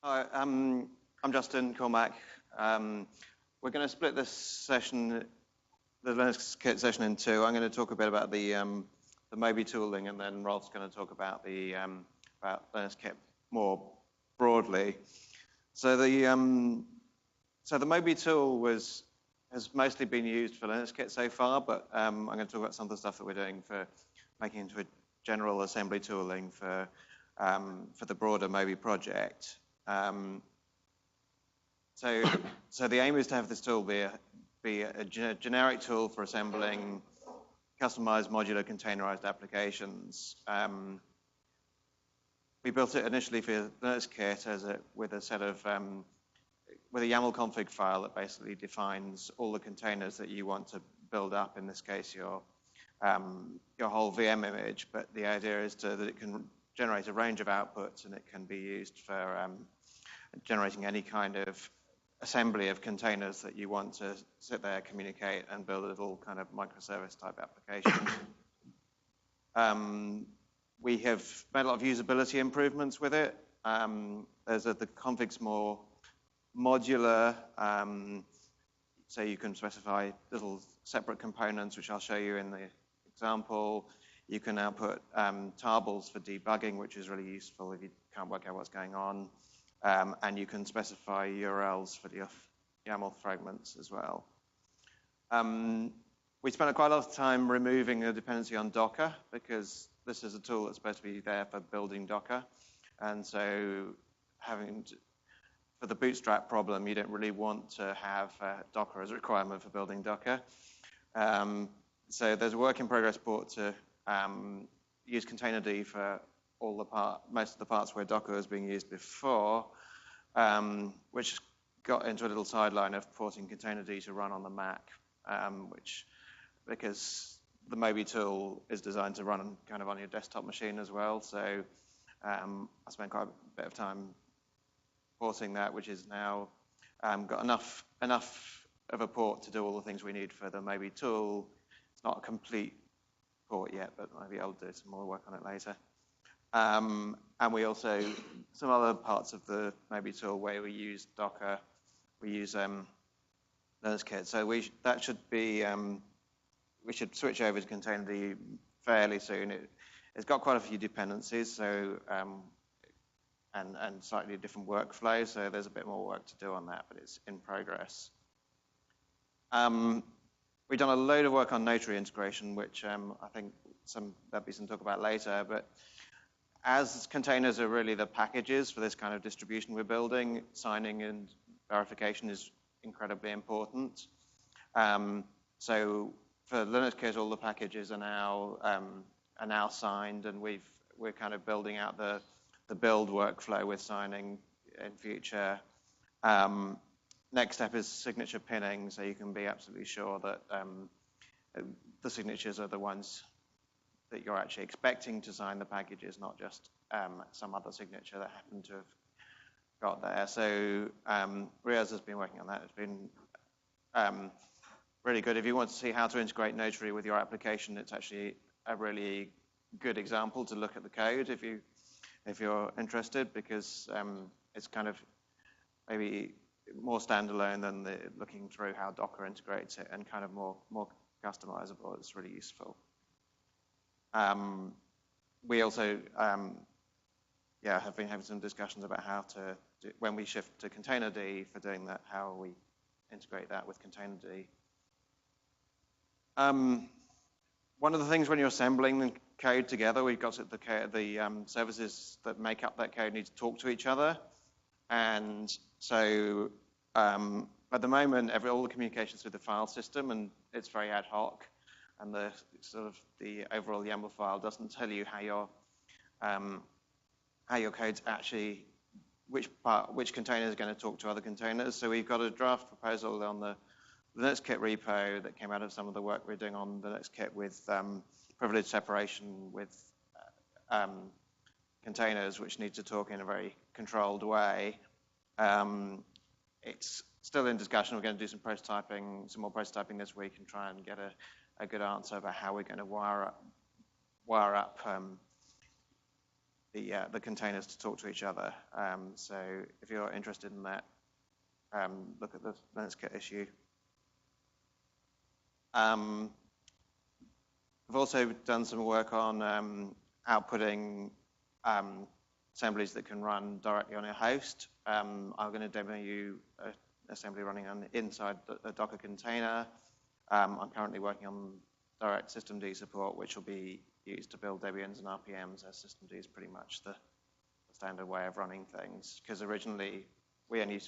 Hi, I'm Justin Cormack. We're going to split this session, the LinuxKit session, in two. I'm going to talk a bit about the Moby tooling, and then Rolf's going to talk about the about LinuxKit more broadly. So the Moby tool has mostly been used for LinuxKit so far, but I'm going to talk about some of the stuff that we're doing for making it into a general assembly tooling for the broader Moby project. So the aim is to have this tool be a generic tool for assembling customized modular containerized applications. We built it initially for LinuxKit with a YAML config file that basically defines all the containers that you want to build up. In this case, your whole VM image. But the idea is that it can generate a range of outputs, and it can be used for generating any kind of assembly of containers that you want to sit there, communicate, and build a little kind of microservice type application. We have made a lot of usability improvements with it. The config's more modular, so you can specify little separate components, which I'll show you in the example. You can now put tarbles for debugging, which is really useful if you can't work out what's going on. And you can specify URLs for the YAML fragments as well. We spent quite a lot of time removing the dependency on Docker, because this is a tool that's supposed to be there for building Docker. And so for the bootstrap problem, you don't really want to have Docker as a requirement for building Docker. So there's a work in progress port to use containerd for most of the parts where Docker was being used before, which got into a little sideline of porting containerd to run on the Mac, because the Moby tool is designed to run kind of on your desktop machine as well. So I spent quite a bit of time porting that, which is now got enough of a port to do all the things we need for the Moby tool. It's not a complete port yet, but maybe I'll do some more work on it later. And we also, some other parts of the Moby tool where we use Docker, we use LinuxKit. So we should switch over to containerd fairly soon. It's got quite a few dependencies, so and slightly different workflow. So there's a bit more work to do on that, but it's in progress. We've done a load of work on Notary integration, which I think there'll be some talk about later. But as containers are really the packages for this kind of distribution we're building, signing and verification is incredibly important. So for LinuxKit, all the packages are now signed, and we're kind of building out the build workflow with signing in future. Next step is signature pinning, so you can be absolutely sure that the signatures are the ones that you're actually expecting to sign the packages, not just some other signature that happened to have got there. So Riaz has been working on that. It's been really good. If you want to see how to integrate Notary with your application, it's actually a really good example to look at the code if you're interested, because it's kind of maybe more standalone than looking through how Docker integrates it, and kind of more customizable. It's really useful. We also have been having some discussions about how to do, when we shift to containerd for doing that, how we integrate that with containerd. One of the things when you're assembling the code together, we've got the services that make up that code need to talk to each other. And so at the moment, all the communications through the file system, and it's very ad hoc. And the overall YAML file doesn't tell you how your code's actually, which container is going to talk to other containers. So we've got a draft proposal on the LinuxKit repo that came out of some of the work we're doing on LinuxKit with privilege separation with containers, which need to talk in a very controlled way. It's still in discussion. We're going to do some more prototyping this week, and try and get a good answer about how we're going to wire up the containers to talk to each other. So if you're interested in that, look at the LinuxKit issue. We've also done some work on outputting assemblies that can run directly on a host. I'm going to demo you an assembly running inside a Docker container. I'm currently working on direct systemd support, which will be used to build Debians and RPMs, as systemd is pretty much the standard way of running things. Because originally, we only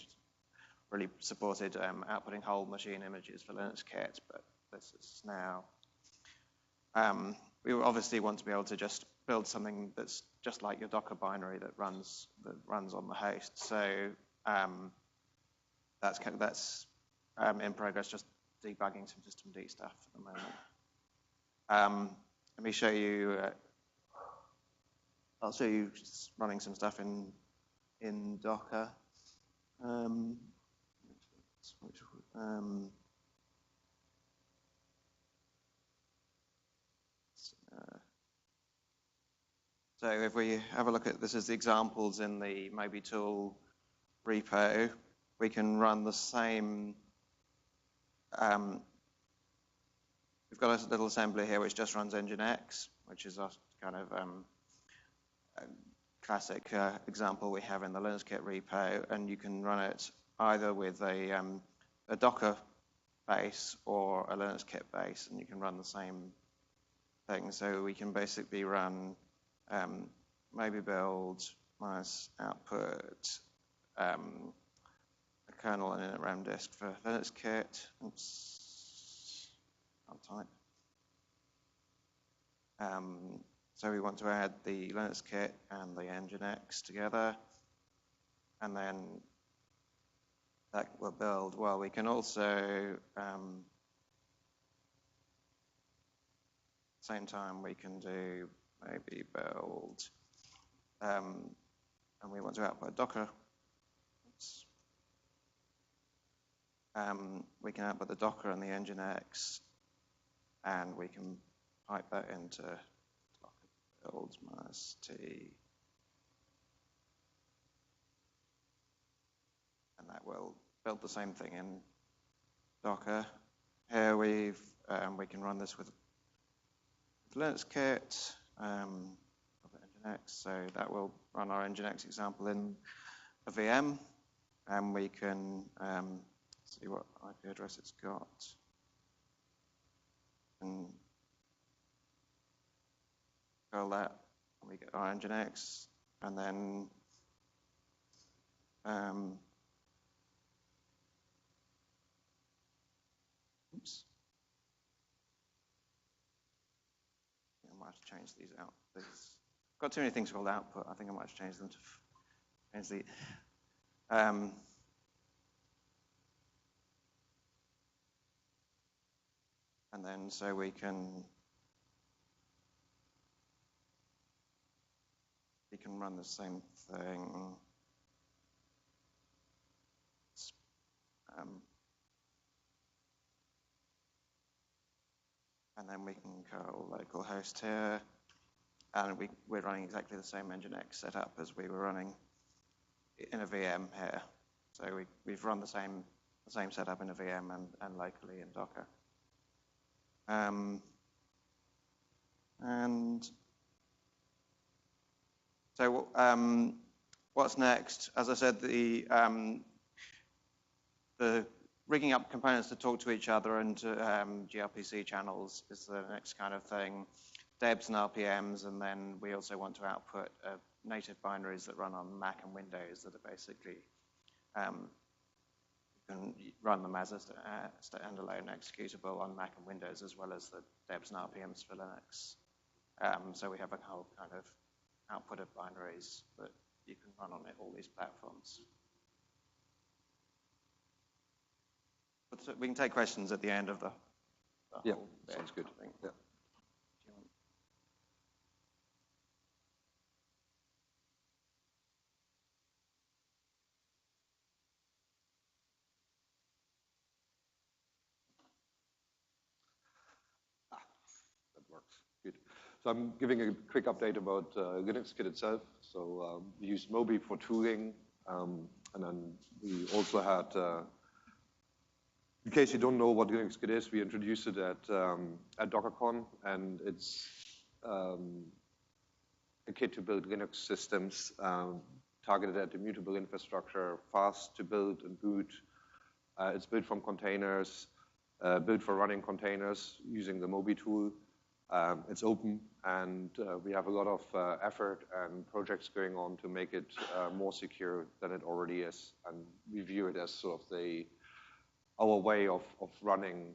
really supported outputting whole machine images for LinuxKit, but this is now. We obviously want to be able to just build something that's just like your Docker binary that runs on the host. So that's in progress, just debugging some systemd stuff at the moment. Let me show you. I'll show you running some stuff in Docker. So if we have a look at this as the examples in the Moby tool repo, we can run the same. We've got a little assembly here which just runs Nginx, which is a kind of classic example we have in the LinuxKit repo, and you can run it either with a Docker base or a LinuxKit base, and you can run the same thing. So we can basically run Moby build minus output a kernel and init RAM disk for LinuxKit. Oops, I'll type. So we want to add the LinuxKit and the Nginx together, and then that will build. Well, we can also, same time, we can do maybe build, and we want to output Docker. Oops. We can output the Docker and the Nginx, and we can pipe that into Docker build minus T, and that will build the same thing in Docker. Here we can run this with LinuxKit, Nginx, so that will run our Nginx example in a VM, and we can see what IP address it's got. And call that, and we get our Nginx, and then oops. I might have to change these out. I've got too many things called output. I think I might have changed them to change the. And then so we can run the same thing. And then we can call localhost here, and we're running exactly the same Nginx setup as we were running in a VM here. So we've run the same setup in a VM and locally in Docker. And so what's next? As I said, the rigging up components to talk to each other and to gRPC channels is the next kind of thing. Debs and RPMs, and then we also want to output native binaries that run on Mac and Windows that are basically you can run them as a standalone executable on Mac and Windows, as well as the Debs and RPMs for Linux. So we have a whole kind of output of binaries that you can run on all these platforms. But we can take questions at the end of the whole bit, sounds good. I think. Yeah. That works. Good. So I'm giving a quick update about LinuxKit itself. So we used Moby for tooling, and then we also had, in case you don't know what LinuxKit is, we introduced it at DockerCon, and it's a kit to build Linux systems targeted at immutable infrastructure, fast to build and boot. It's built from containers, built for running containers using the Moby tool. It's open, and we have a lot of effort and projects going on to make it more secure than it already is. And we view it as sort of our way of running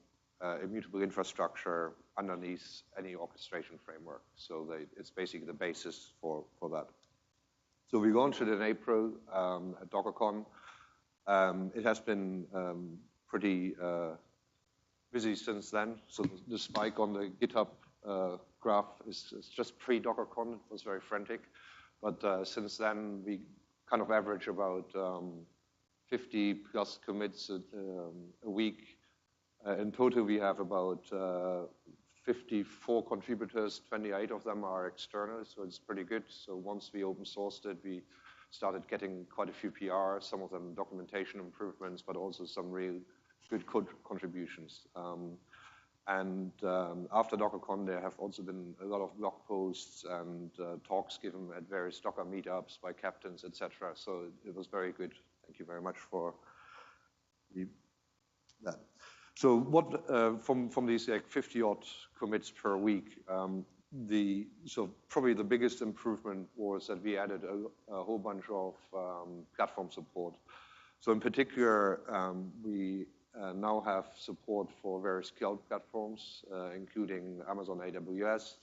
immutable infrastructure underneath any orchestration framework. So it's basically the basis for that. So we launched it in April at DockerCon. It has been pretty busy since then. So the spike on the GitHub graph is just pre-DockerCon. It was very frantic. But since then, we kind of average about 50 plus commits a week. In total, we have about 54 contributors. 28 of them are external, so it's pretty good. So once we open sourced it, we started getting quite a few PRs, some of them documentation improvements, but also some real good code contributions. And after DockerCon, there have also been a lot of blog posts and talks given at various Docker meetups by captains, etc. So it was very good. Thank you very much for that. So what from these like 50 odd commits per week, so probably the biggest improvement was that we added a whole bunch of platform support. So in particular, we now have support for various cloud platforms, including Amazon AWS.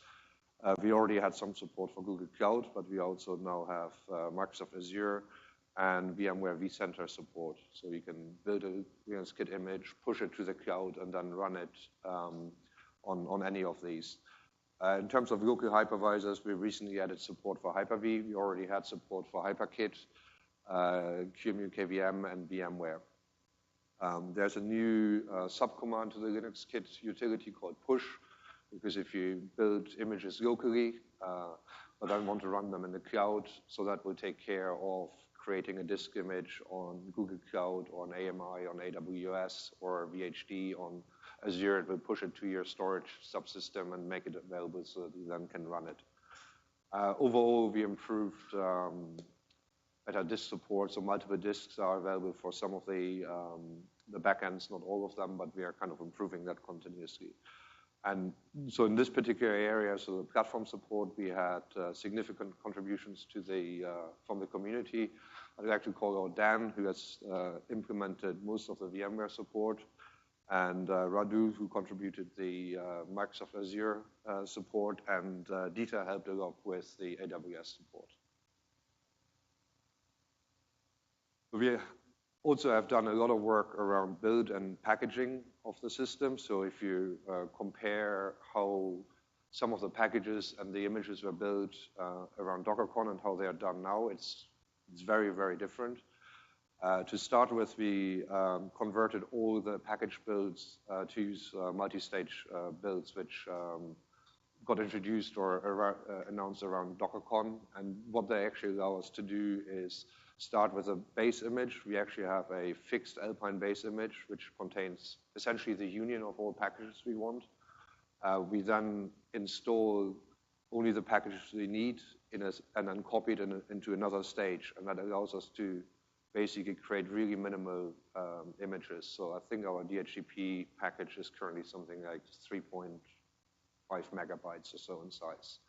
We already had some support for Google Cloud, but we also now have Microsoft Azure and VMware vCenter support. So you can build a LinuxKit image, push it to the cloud, and then run it on any of these. In terms of local hypervisors, we recently added support for Hyper-V. We already had support for HyperKit, QEMU KVM, and VMware. There's a new subcommand to the LinuxKit utility called push, because if you build images locally, but then want to run them in the cloud, so that will take care of creating a disk image on Google Cloud, or on AMI, on AWS, or VHD on Azure. It will push it to your storage subsystem and make it available so that you then can run it. Overall, we improved better disk support, so multiple disks are available for some of the backends, not all of them, but we are kind of improving that continuously. And so in this particular area, so the platform support, we had significant contributions from the community. I'd like to call out Dan, who has implemented most of the VMware support, and Radu, who contributed the Microsoft Azure support, and Dieter helped a lot with the AWS support. We also have done a lot of work around build and packaging of the system. So if you compare how some of the packages and the images were built around DockerCon and how they are done now, it's very, very different. To start with, we converted all the package builds to use multi-stage builds, which got introduced or announced around DockerCon. And what they actually allow us to do is start with a base image. We actually have a fixed Alpine base image, which contains essentially the union of all packages we want. We then install only the packages we need and then copy it into another stage. And that allows us to basically create really minimal images. So I think our DHCP package is currently something like 3.5 megabytes or so in size.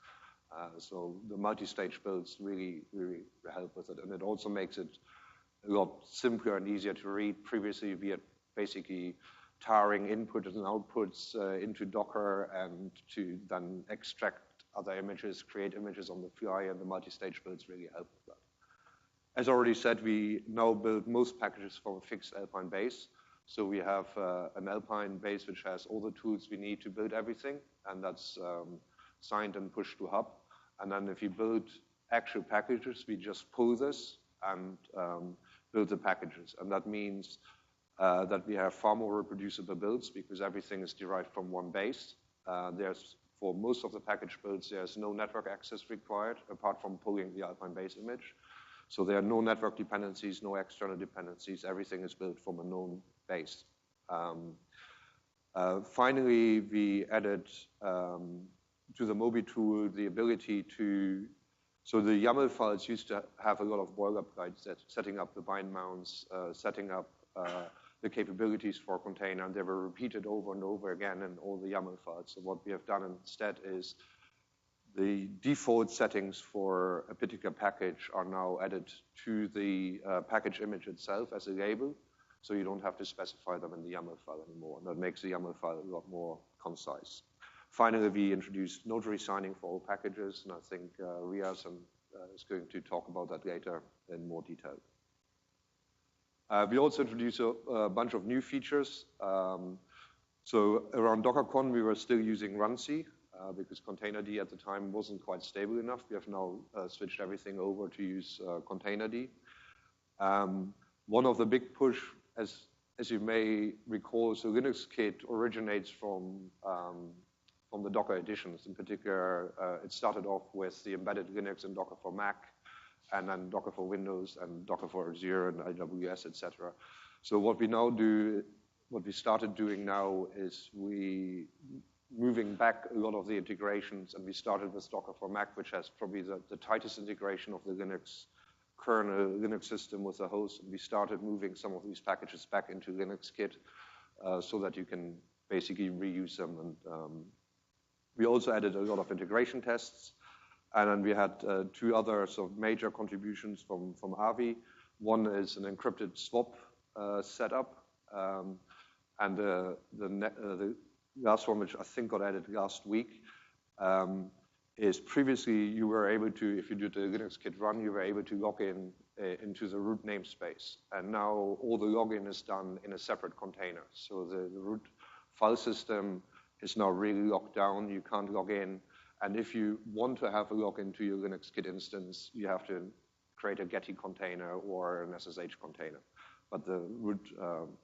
So the multi-stage builds really help with it. And it also makes it a lot simpler and easier to read. Previously, we had basically tarring inputs and outputs into Docker, and to then extract other images, create images on the fly, and the multi-stage builds really help with that. As already said, we now build most packages from a fixed Alpine base. So we have an Alpine base which has all the tools we need to build everything, and that's signed and pushed to hub. And then if you build actual packages, we just pull this and build the packages. And that means that we have far more reproducible builds because everything is derived from one base. There's For most of the package builds, there's no network access required, apart from pulling the Alpine base image. So there are no network dependencies, no external dependencies. Everything is built from a known base. Finally, we added to the Moby tool the ability to, so the YAML files used to have a lot of boilerplate, setting up the bind mounts, setting up the capabilities for a container, and they were repeated over and over again in all the YAML files. So what we have done instead is the default settings for a particular package are now added to the package image itself as a label, so you don't have to specify them in the YAML file anymore. And that makes the YAML file a lot more concise. Finally, we introduced notary signing for all packages, and I think Riaz is going to talk about that later in more detail. We also introduced a bunch of new features. So around DockerCon, we were still using runc, because containerd at the time wasn't quite stable enough. We have now switched everything over to use containerd. One of the big push, as you may recall, so LinuxKit originates from the Docker editions. In particular, it started off with the embedded Linux and Docker for Mac, and then Docker for Windows, and Docker for Azure, and AWS, etc. So what we now do, what we started doing now is moving back a lot of the integrations, and we started with Docker for Mac, which has probably the tightest integration of the Linux kernel, Linux system with the host, and we started moving some of these packages back into LinuxKit so that you can basically reuse them. And we also added a lot of integration tests, and then we had two other sort of major contributions from Avi. One is an encrypted swap setup, and the last one, which I think got added last week, is previously you were able to, if you did the LinuxKit run, you were able to log in into the root namespace. And now all the login is done in a separate container. So the root file system is now really locked down. You can't log in. And if you want to have a login to your LinuxKit instance, you have to create a Getty container or an SSH container. But the root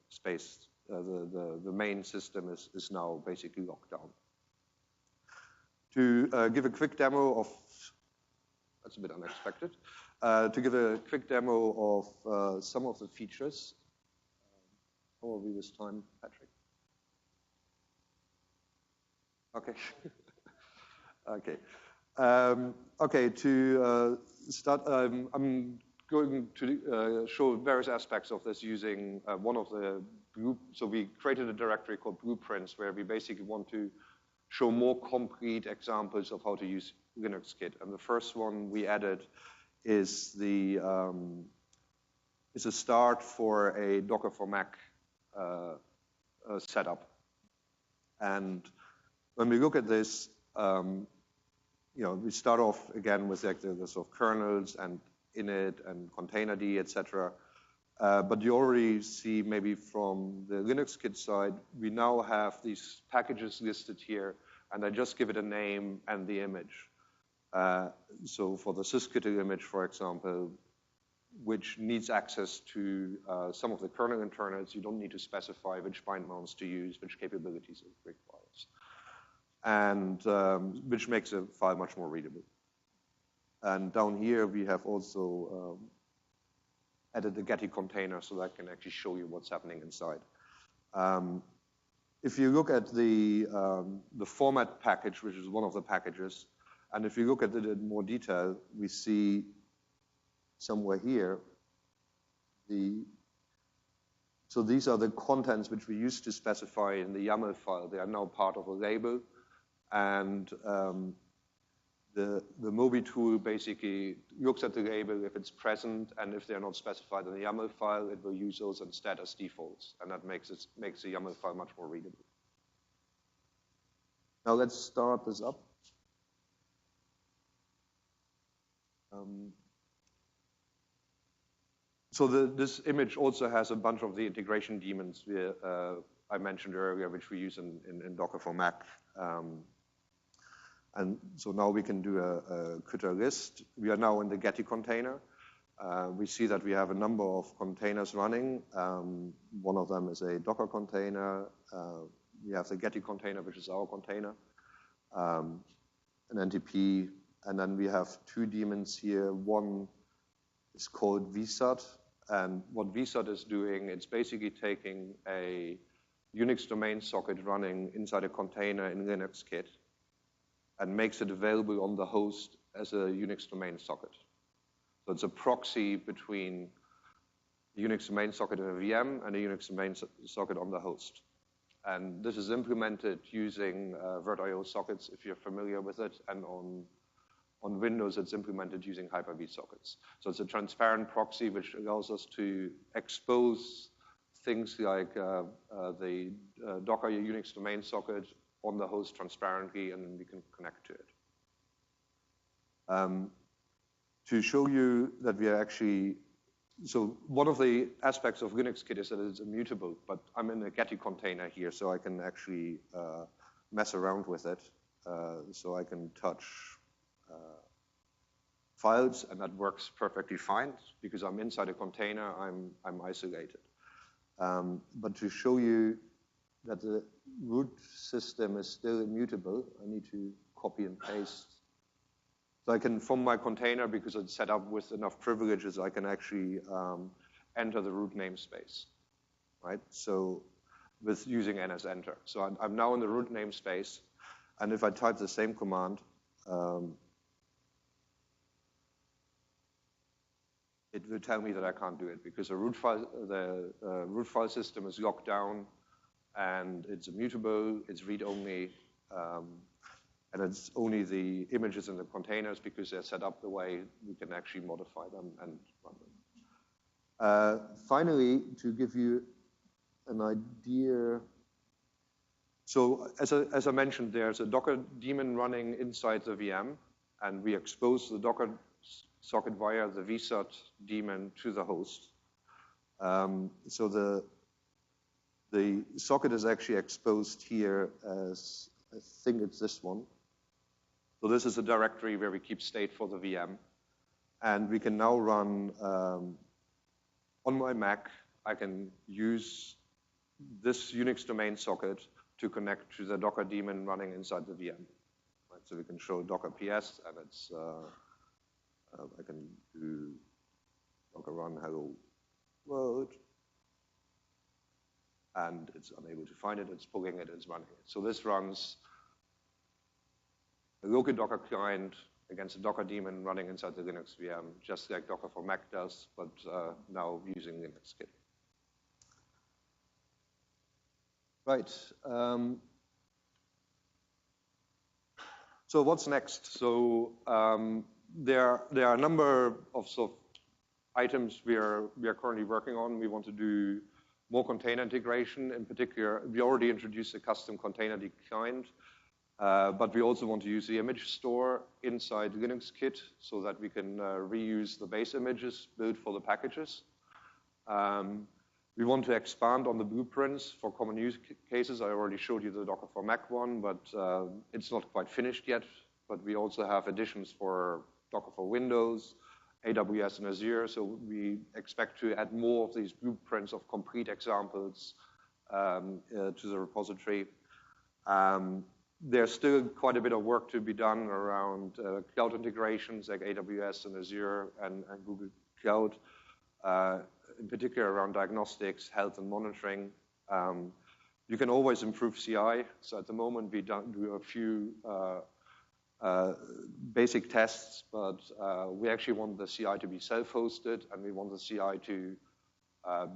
space, the main system is now basically locked down. To give a quick demo of, that's a bit unexpected, to give a quick demo of some of the features. How are we with time, Patrick? Okay. Okay. Okay, to start, I'm going to show various aspects of this using one of the group. So we created a directory called Blueprints, where we basically want to show more concrete examples of how to use LinuxKit. And the first one we added is a start for a Docker for Mac setup. And when we look at this, we start off again with like the sort of kernels and init and containerd, etc. But you already see maybe from the LinuxKit side, we now have these packages listed here, and I just give it a name and the image. So for the syskitl image, for example, which needs access to some of the kernel internals, you don't need to specify which bind mounts to use, which capabilities it requires, and which makes a file much more readable. And down here, we have also added the Getty container so that can actually show you what's happening inside. If you look at the format package, which is one of the packages, and if you look at it in more detail, we see somewhere here, so these are the contents which we used to specify in the YAML file. They are now part of a label, and the Moby tool basically looks at the label if it's present, and if they're not specified in the YAML file, it will use those instead as defaults, and that makes the YAML file much more readable. Now let's start this up. So this image also has a bunch of the integration daemons I mentioned earlier, which we use in Docker for Mac. And so now we can do a critter list. We are now in the Getty container. We see that we have a number of containers running. One of them is a Docker container. We have the Getty container, which is our container. an NTP, and then we have two daemons here. One is called vsut, and what vsut is doing, it's basically taking a Unix domain socket running inside a container in LinuxKit and makes it available on the host as a Unix domain socket. So it's a proxy between a Unix domain socket in a VM and a Unix domain socket on the host. And this is implemented using VirtIO sockets, if you're familiar with it, and on Windows, it's implemented using Hyper-V sockets. So it's a transparent proxy which allows us to expose things like the Docker Unix domain socket on the host transparently, and then we can connect to it. To show you that we are actually, so one of the aspects of LinuxKit is that it's immutable, but I'm in a Getty container here, so I can actually mess around with it. So I can touch files, and that works perfectly fine because I'm inside a container. I'm isolated. But to show you that the root system is still immutable, I need to copy and paste. So I can, from my container, because it's set up with enough privileges, I can actually enter the root namespace, right? So with using ns-enter. So I'm now in the root namespace, and if I type the same command, it will tell me that I can't do it because the root file system is locked down, and it's immutable, it's read-only, and it's only the images in the containers because they're set up the way we can actually modify them and run them. Finally, to give you an idea, so as I mentioned, there's a Docker daemon running inside the VM, and we expose the Docker socket via the vsut daemon to the host. So the socket is actually exposed here as, I think it's this one. So this is a directory where we keep state for the VM. And we can now run, on my Mac, I can use this Unix domain socket to connect to the Docker daemon running inside the VM. Right, so we can show Docker PS, and it's, I can do Docker run hello world. And it's unable to find it, it's pulling it, it's running it. So this runs a local Docker client against a Docker daemon running inside the Linux VM, just like Docker for Mac does, but now using LinuxKit. Right. So what's next? So there are a number of sort of items we are currently working on. We want to do more container integration. In particular, we already introduced a custom container client, but we also want to use the image store inside LinuxKit so that we can reuse the base images built for the packages. We want to expand on the blueprints for common use cases. I already showed you the Docker for Mac one, but it's not quite finished yet. But we also have additions for Docker for Windows, AWS, and Azure. So we expect to add more of these blueprints of complete examples to the repository. There's still quite a bit of work to be done around cloud integrations like AWS and Azure and Google Cloud, in particular around diagnostics, health, and monitoring. You can always improve CI. So at the moment, we do a few basic tests, but we actually want the CI to be self-hosted, and we want the CI to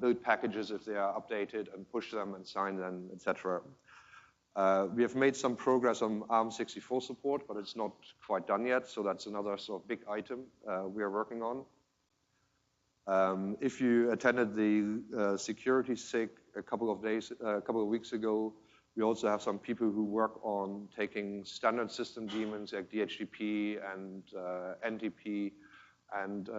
build packages if they are updated and push them and sign them, etc. We have made some progress on ARM64 support, but it's not quite done yet, so that's another sort of big item we are working on. If you attended the security SIG a couple of weeks ago, we also have some people who work on taking standard system daemons like DHCP and NTP and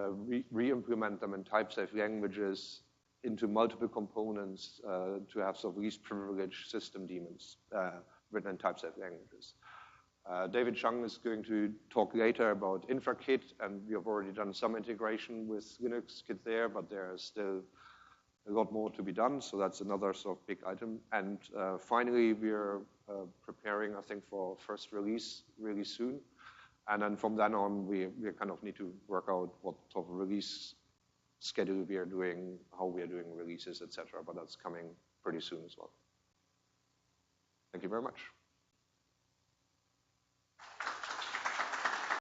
re-implement them in type-safe languages into multiple components to have sort of least privileged system daemons written in type-safe languages. David Chung is going to talk later about InfraKit, and we have already done some integration with LinuxKit there, but there are still a lot more to be done, so that's another sort of big item. And finally, we're preparing, I think, for first release really soon. And then from then on, we kind of need to work out what sort of release schedule we are doing, how we are doing releases, etc. But that's coming pretty soon as well. Thank you very much.